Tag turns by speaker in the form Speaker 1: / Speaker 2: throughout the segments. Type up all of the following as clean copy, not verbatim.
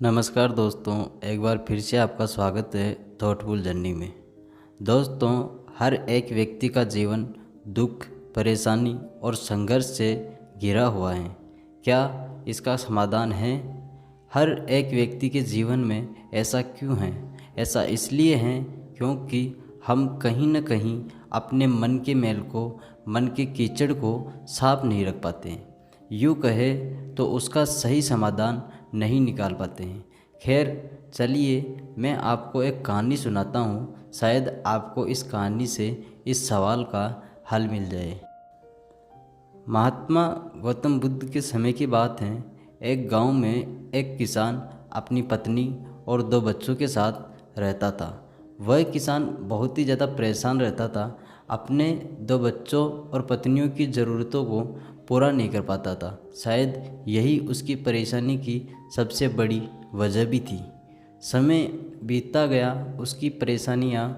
Speaker 1: नमस्कार दोस्तों, एक बार फिर से आपका स्वागत है थॉटफुल जर्नी में। दोस्तों, हर एक व्यक्ति का जीवन दुख, परेशानी और संघर्ष से घिरा हुआ है। क्या इसका समाधान है? हर एक व्यक्ति के जीवन में ऐसा क्यों है? ऐसा इसलिए है क्योंकि हम कहीं न कहीं अपने मन के मैल को, मन के कीचड़ को साफ नहीं रख पाते हैं। यूँ कहे तो उसका सही समाधान नहीं निकाल पाते हैं। खैर, चलिए मैं आपको एक कहानी सुनाता हूँ, शायद आपको इस कहानी से इस सवाल का हल मिल जाए। महात्मा गौतम बुद्ध के समय की बात है। एक गांव में एक किसान अपनी पत्नी और 2 बच्चों के साथ रहता था। वह किसान बहुत ही ज़्यादा परेशान रहता था। अपने 2 बच्चों और पत्नियों की ज़रूरतों को पूरा नहीं कर पाता था। शायद यही उसकी परेशानी की सबसे बड़ी वजह भी थी। समय बीतता गया, उसकी परेशानियाँ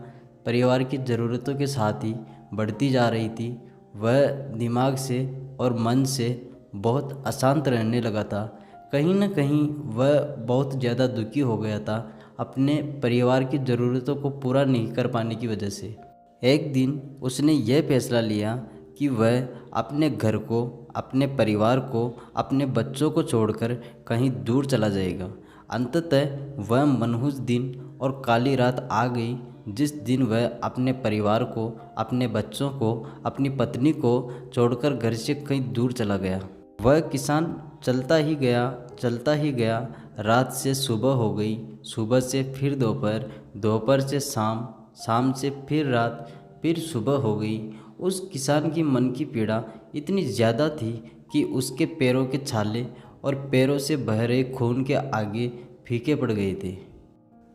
Speaker 1: परिवार की ज़रूरतों के साथ ही बढ़ती जा रही थी। वह दिमाग से और मन से बहुत अशांत रहने लगा था। कहीं न कहीं वह बहुत ज़्यादा दुखी हो गया था अपने परिवार की ज़रूरतों को पूरा नहीं कर पाने की वजह से। एक दिन उसने यह फैसला लिया कि वह अपने घर को, अपने परिवार को, अपने बच्चों को छोड़कर कहीं दूर चला जाएगा। अंततः वह मनहूस दिन और काली रात आ गई जिस दिन वह अपने परिवार को, अपने बच्चों को, अपनी पत्नी को छोड़कर घर से कहीं दूर चला गया। वह किसान चलता ही गया, चलता ही गया। रात से सुबह हो गई, सुबह से फिर दोपहर, दोपहर से शाम, शाम से फिर रात, फिर सुबह हो गई। उस किसान की मन की पीड़ा इतनी ज़्यादा थी कि उसके पैरों के छाले और पैरों से बह रहे खून के आगे फीके पड़ गए थे।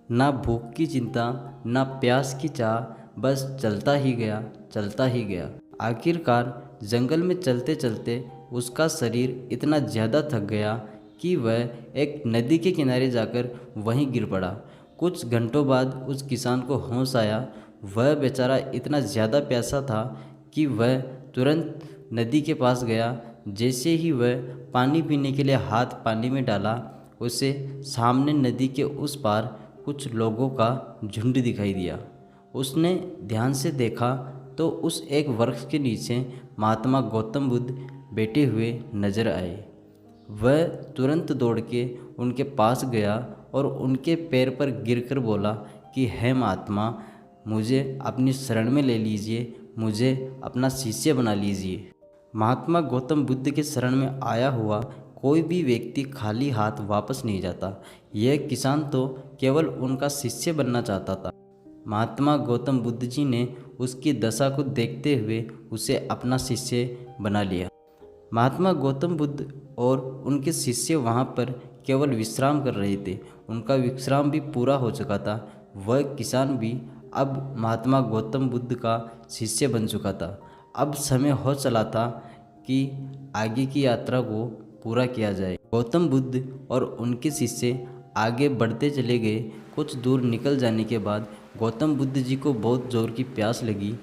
Speaker 1: ना भूख की चिंता, ना प्यास की चाह, बस चलता ही गया, चलता ही गया। आखिरकार जंगल में चलते चलते उसका शरीर इतना ज़्यादा थक गया कि वह एक नदी के किनारे जाकर वहीं गिर पड़ा। कुछ घंटों बाद उस किसान को होश आया। वह बेचारा इतना ज़्यादा प्यासा था कि वह तुरंत नदी के पास गया। जैसे ही वह पानी पीने के लिए हाथ पानी में डाला, उसे सामने नदी के उस पार कुछ लोगों का झुंड दिखाई दिया। उसने ध्यान से देखा तो उस एक वृक्ष के नीचे महात्मा गौतम बुद्ध बैठे हुए नजर आए। वह तुरंत दौड़ के उनके पास गया और उनके पैर पर गिरकर बोला कि हे महात्मा, मुझे अपनी शरण में ले लीजिए, मुझे अपना शिष्य बना लीजिए। महात्मा गौतम बुद्ध के शरण में आया हुआ कोई भी व्यक्ति खाली हाथ वापस नहीं जाता। यह किसान तो केवल उनका शिष्य बनना चाहता था। महात्मा गौतम बुद्ध जी ने उसकी दशा को देखते हुए उसे अपना शिष्य बना लिया। महात्मा गौतम बुद्ध और उनके शिष्य वहाँ पर केवल विश्राम कर रहे थे। उनका विश्राम भी पूरा हो चुका था। वह किसान भी अब महात्मा गौतम बुद्ध का शिष्य बन चुका था। अब समय हो चला था कि आगे की यात्रा को पूरा किया जाए। गौतम बुद्ध और उनके शिष्य आगे बढ़ते चले गए। कुछ दूर निकल जाने के बाद गौतम बुद्ध जी को बहुत ज़ोर की प्यास लगी।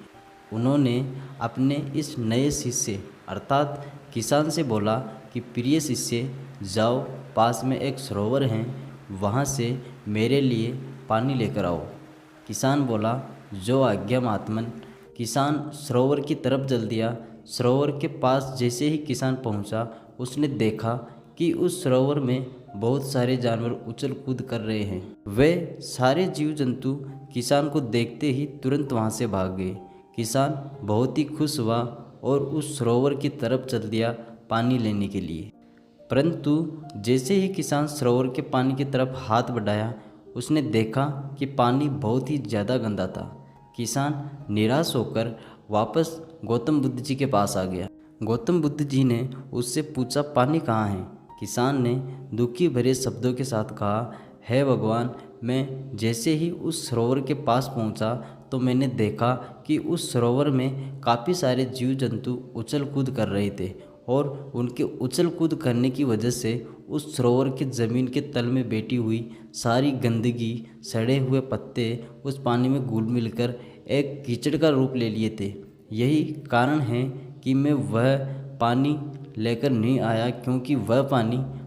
Speaker 1: उन्होंने अपने इस नए शिष्य अर्थात किसान से बोला कि प्रिय शिष्य, जाओ, पास में एक सरोवर है, वहाँ से मेरे लिए पानी लेकर आओ। किसान बोला, जो आज्ञा महात्मन। किसान सरोवर की तरफ चल दिया। सरोवर के पास जैसे ही किसान पहुंचा, उसने देखा कि उस सरोवर में बहुत सारे जानवर उछल कूद कर रहे हैं। वे सारे जीव जंतु किसान को देखते ही तुरंत वहां से भाग गए। किसान बहुत ही खुश हुआ और उस सरोवर की तरफ चल दिया पानी लेने के लिए। परंतु जैसे ही किसान सरोवर के पानी की तरफ हाथ बढ़ाया, उसने देखा कि पानी बहुत ही ज़्यादा गंदा था। किसान निराश होकर वापस गौतम बुद्ध जी के पास आ गया। गौतम बुद्ध जी ने उससे पूछा, पानी कहाँ है? किसान ने दुखी भरे शब्दों के साथ कहा, हे भगवान, मैं जैसे ही उस सरोवर के पास पहुंचा तो मैंने देखा कि उस सरोवर में काफ़ी सारे जीव जंतु उछल कूद कर रहे थे और उनके उछल कूद करने की वजह से उस सरोवर के ज़मीन के तल में बैठी हुई सारी गंदगी, सड़े हुए पत्ते उस पानी में घुल मिलकर एक कीचड़ का रूप ले लिए थे। यही कारण है कि मैं वह पानी लेकर नहीं आया, क्योंकि वह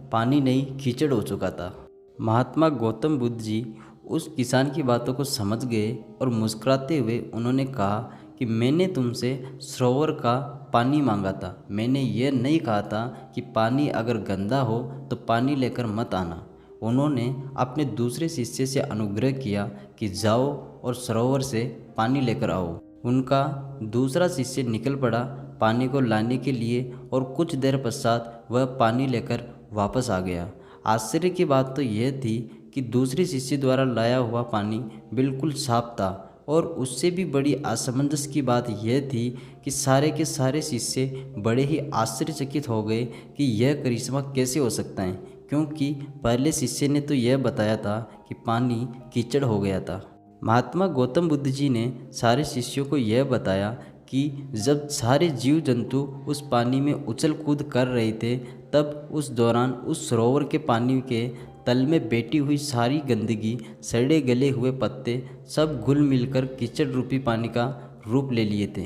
Speaker 1: पानी नहीं कीचड़ हो चुका था। महात्मा गौतम बुद्ध जी उस किसान की बातों को समझ गए और मुस्कुराते हुए उन्होंने कहा कि मैंने तुमसे सरोवर का पानी मांगा था, मैंने यह नहीं कहा था कि पानी अगर गंदा हो तो पानी लेकर मत आना। उन्होंने अपने दूसरे शिष्य से अनुग्रह किया कि जाओ और सरोवर से पानी लेकर आओ। उनका दूसरा शिष्य निकल पड़ा पानी को लाने के लिए और कुछ देर पश्चात वह पानी लेकर वापस आ गया। आश्चर्य की बात तो यह थी कि दूसरे शिष्य द्वारा लाया हुआ पानी बिल्कुल साफ था और उससे भी बड़ी असमंजस की बात यह थी कि सारे के सारे शिष्य बड़े ही आश्चर्यचकित हो गए कि यह करिश्मा कैसे हो सकता है, क्योंकि पहले शिष्य ने तो यह बताया था कि पानी कीचड़ हो गया था। महात्मा गौतम बुद्ध जी ने सारे शिष्यों को यह बताया कि जब सारे जीव जंतु उस पानी में उछल कूद कर रहे थे, तब उस दौरान उस सरोवर के पानी के तल में बैठी हुई सारी गंदगी, सड़े गले हुए पत्ते सब घुल मिलकर कीचड़ रूपी पानी का रूप ले लिए थे।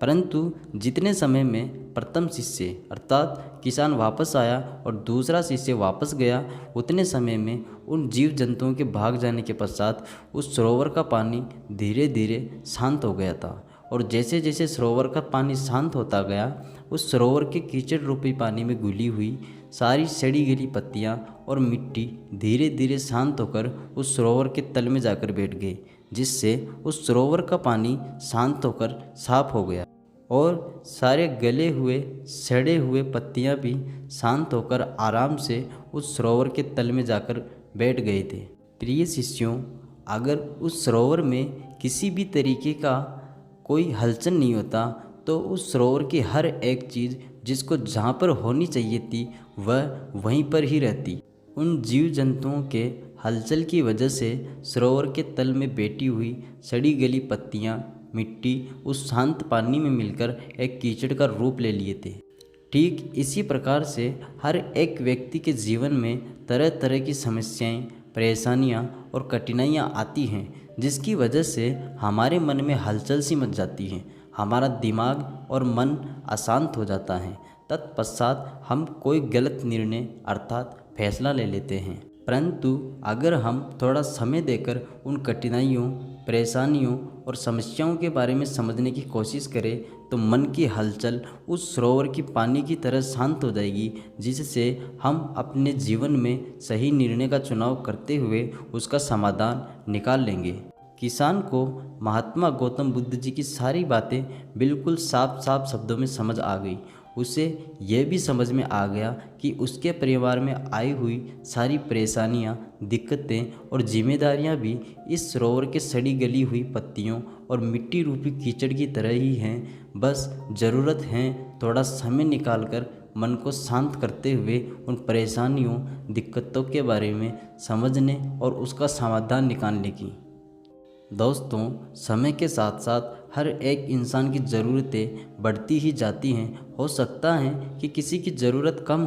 Speaker 1: परंतु जितने समय में प्रथम शिष्य अर्थात किसान वापस आया और दूसरा शिष्य वापस गया, उतने समय में उन जीव जंतुओं के भाग जाने के पश्चात उस सरोवर का पानी धीरे धीरे शांत हो गया था। और जैसे जैसे सरोवर का पानी शांत होता गया, उस सरोवर के कीचड़ रूपी पानी में घुली हुई सारी सड़ी गली पत्तियाँ और मिट्टी धीरे धीरे शांत होकर उस सरोवर के तल में जाकर बैठ गई, जिससे उस सरोवर का पानी शांत होकर साफ हो गया और सारे गले हुए सड़े हुए पत्तियाँ भी शांत होकर आराम से उस सरोवर के तल में जाकर बैठ गए थे। प्रिय शिष्यों, अगर उस सरोवर में किसी भी तरीके का कोई हलचल नहीं होता तो उस सरोवर की हर एक चीज़ जिसको जहाँ पर होनी चाहिए थी वह वहीं पर ही रहती। उन जीव जंतुओं के हलचल की वजह से सरोवर के तल में बैठी हुई सड़ी गली पत्तियाँ, मिट्टी उस शांत पानी में मिलकर एक कीचड़ का रूप ले लिए थे। ठीक इसी प्रकार से हर एक व्यक्ति के जीवन में तरह तरह की समस्याएं, परेशानियां और कठिनाइयां आती हैं, जिसकी वजह से हमारे मन में हलचल सी मच जाती है, हमारा दिमाग और मन अशांत हो जाता है। तत्पश्चात हम कोई गलत निर्णय अर्थात फैसला ले लेते हैं। परंतु अगर हम थोड़ा समय देकर उन कठिनाइयों, परेशानियों और समस्याओं के बारे में समझने की कोशिश करें तो मन की हलचल उस सरोवर की पानी की तरह शांत हो जाएगी, जिससे हम अपने जीवन में सही निर्णय का चुनाव करते हुए उसका समाधान निकाल लेंगे। किसान को महात्मा गौतम बुद्ध जी की सारी बातें बिल्कुल साफ साफ शब्दों में समझ आ गई। उसे यह भी समझ में आ गया कि उसके परिवार में आई हुई सारी परेशानियां, दिक्कतें और जिम्मेदारियां भी इस सरोवर के सड़ी गली हुई पत्तियों और मिट्टी रूपी कीचड़ की तरह ही हैं। बस ज़रूरत है थोड़ा समय निकालकर मन को शांत करते हुए उन परेशानियों, दिक्कतों के बारे में समझने और उसका समाधान निकालने की। दोस्तों, समय के साथ साथ हर एक इंसान की ज़रूरतें बढ़ती ही जाती हैं। हो सकता है कि किसी की ज़रूरत कम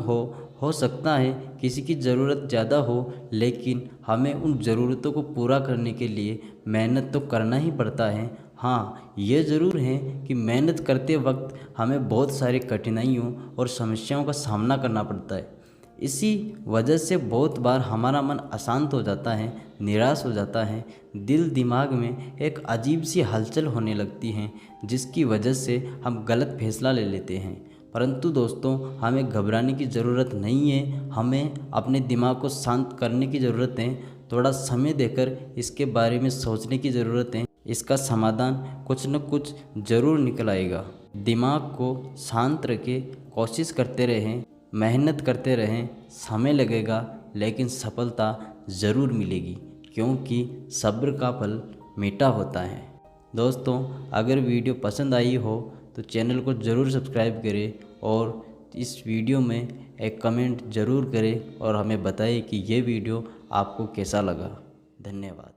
Speaker 1: हो सकता है किसी की ज़रूरत ज़्यादा हो, लेकिन हमें उन ज़रूरतों को पूरा करने के लिए मेहनत तो करना ही पड़ता है। हाँ, ये ज़रूर है कि मेहनत करते वक्त हमें बहुत सारी कठिनाइयों और समस्याओं का सामना करना पड़ता है। इसी वजह से बहुत बार हमारा मन अशांत हो जाता है, निराश हो जाता है, दिल दिमाग में एक अजीब सी हलचल होने लगती है, जिसकी वजह से हम गलत फैसला ले लेते हैं। परंतु दोस्तों, हमें घबराने की ज़रूरत नहीं है, हमें अपने दिमाग को शांत करने की ज़रूरत है, थोड़ा समय देकर इसके बारे में सोचने की ज़रूरत है। इसका समाधान कुछ न कुछ ज़रूर निकल आएगा। दिमाग को शांत रखें, कोशिश करते रहें, मेहनत करते रहें, समय लगेगा लेकिन सफलता ज़रूर मिलेगी, क्योंकि सब्र का फल मीठा होता है। दोस्तों, अगर वीडियो पसंद आई हो तो चैनल को ज़रूर सब्सक्राइब करें और इस वीडियो में एक कमेंट ज़रूर करें और हमें बताएं कि ये वीडियो आपको कैसा लगा। धन्यवाद।